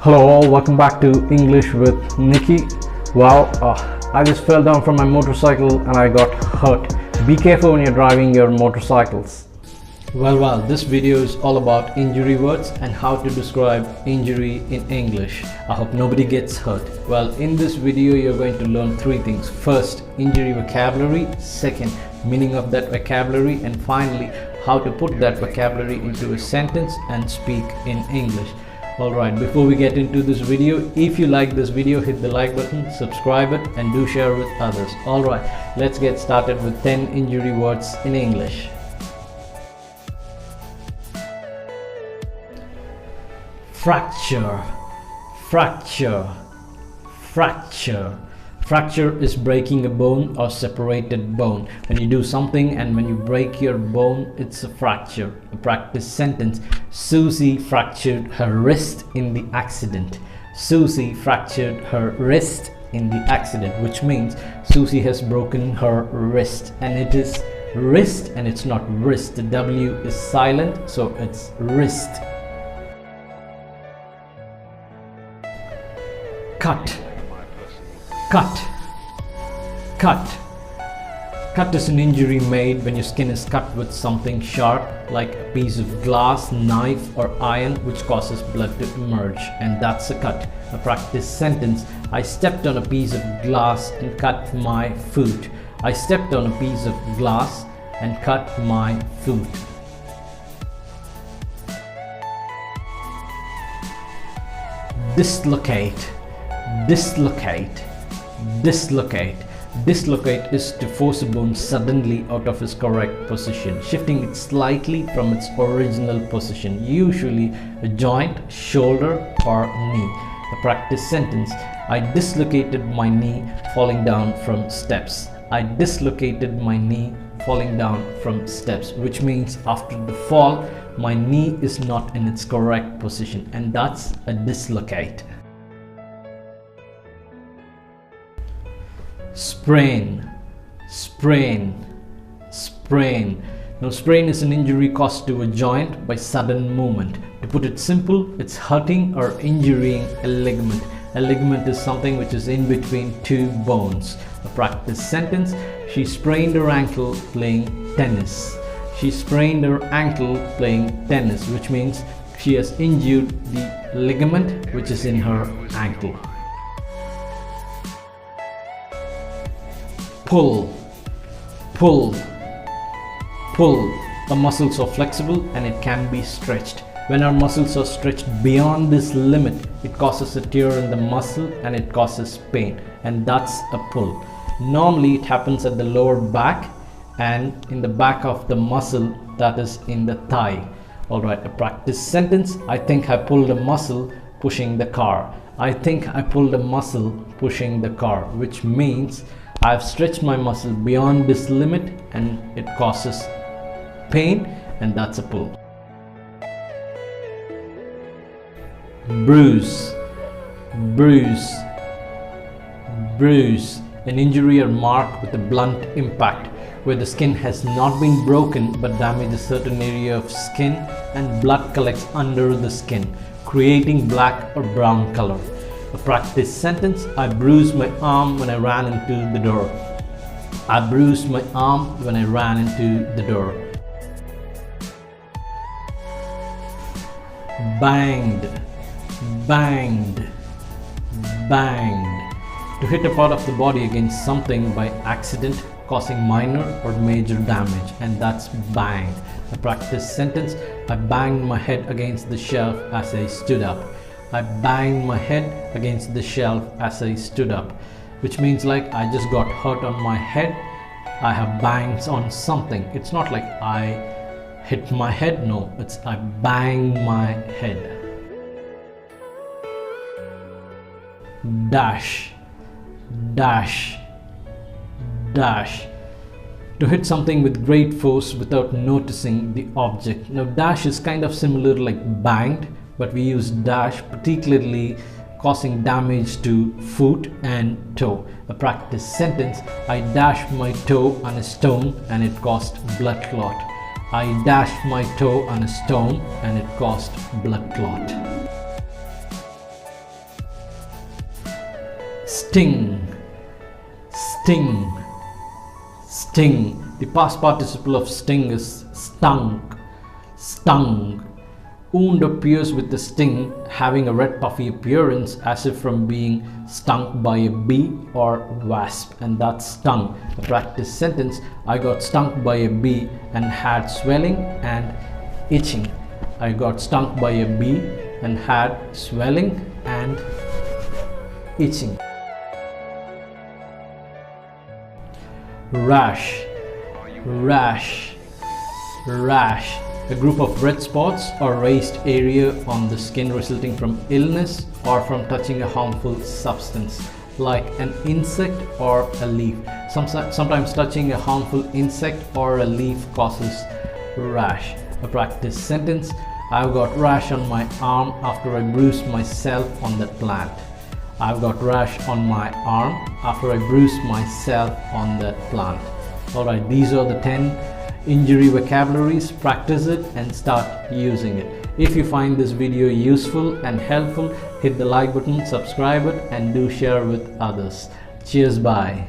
Hello all, welcome back to English with Nikki. Well, I just fell down from my motorcycle and I got hurt. Be careful when you're driving your motorcycles. Well, this video is all about injury words and how to describe injury in English. I hope nobody gets hurt. Well, in this video you're going to learn three things. First, injury vocabulary. Second, meaning of that vocabulary. And finally, how to put that vocabulary into a sentence and speak in English. Alright, before we get into this video, if you like this video, hit the like button, subscribe it and do share with others. Alright, let's get started with 10 injury words in English. Fracture, fracture, fracture. Fracture is breaking a bone or separated bone. When you do something and when you break your bone, it's a fracture. A practice sentence: Susie fractured her wrist in the accident. Susie fractured her wrist in the accident, which means Susie has broken her wrist, and it is wrist and it's not wrist. The W is silent, so it's wrist. Cut, cut, cut. Cut is an injury made when your skin is cut with something sharp, like a piece of glass, knife or iron, which causes blood to emerge, and that's a cut. A practice sentence: I stepped on a piece of glass and cut my foot. I stepped on a piece of glass and cut my foot. Dislocate, dislocate, dislocate. Dislocate is to force a bone suddenly out of its correct position, shifting it slightly from its original position, usually a joint, shoulder or knee. A practice sentence: I dislocated my knee falling down from steps. I dislocated my knee falling down from steps, which means after the fall my knee is not in its correct position, and that's a dislocate. Sprain, sprain, sprain. Now, sprain is an injury caused to a joint by sudden movement. To put it simple, it's hurting or injuring a ligament. A ligament is something which is in between two bones. A practice sentence: she sprained her ankle playing tennis. She sprained her ankle playing tennis, which means she has injured the ligament which is in her ankle. Pull, pull, pull. Our muscles are flexible and it can be stretched. When our muscles are stretched beyond this limit, it causes a tear in the muscle and it causes pain, and that's a pull. Normally it happens at the lower back and in the back of the muscle, that is in the thigh. Alright, a practice sentence: I think I pulled a muscle pushing the car. I think I pulled a muscle pushing the car, which means I've stretched my muscle beyond this limit and it causes pain, and that's a pull. Bruise, bruise, bruise. An injury or mark with a blunt impact, where the skin has not been broken but damages a certain area of skin and blood collects under the skin, creating black or brown color. A practice sentence: I bruised my arm when I ran into the door. I bruised my arm when I ran into the door. Banged, banged, banged. To hit a part of the body against something by accident, causing minor or major damage, and that's banged. A practice sentence: I banged my head against the shelf as I stood up. I banged my head against the shelf as I stood up, which means like I just got hurt on my head. I have banged on something. It's not like I hit my head, no, it's I banged my head. Dash, dash, dash. To hit something with great force without noticing the object. Now, dash is kind of similar like banged, but we use dash particularly causing damage to foot and toe. A practice sentence: I dashed my toe on a stone and it caused blood clot. I dashed my toe on a stone and it caused blood clot. sting, sting, sting. The past participle of sting is stung, stung. Wound appears with the sting having a red puffy appearance as if from being stung by a bee or wasp, and that's stung. A practice sentence: I got stung by a bee and had swelling and itching. I got stung by a bee and had swelling and itching. Rash, rash, rash. A group of red spots or raised area on the skin resulting from illness or from touching a harmful substance like an insect or a leaf. Sometimes touching a harmful insect or a leaf causes rash. A practice sentence: I've got rash on my arm after I bruised myself on that plant. I've got rash on my arm after I bruised myself on that plant. Alright, these are the 10 injury vocabularies. Practice it and start using it. If you find this video useful and helpful, hit the like button, subscribe it, and do share with others. Cheers, bye.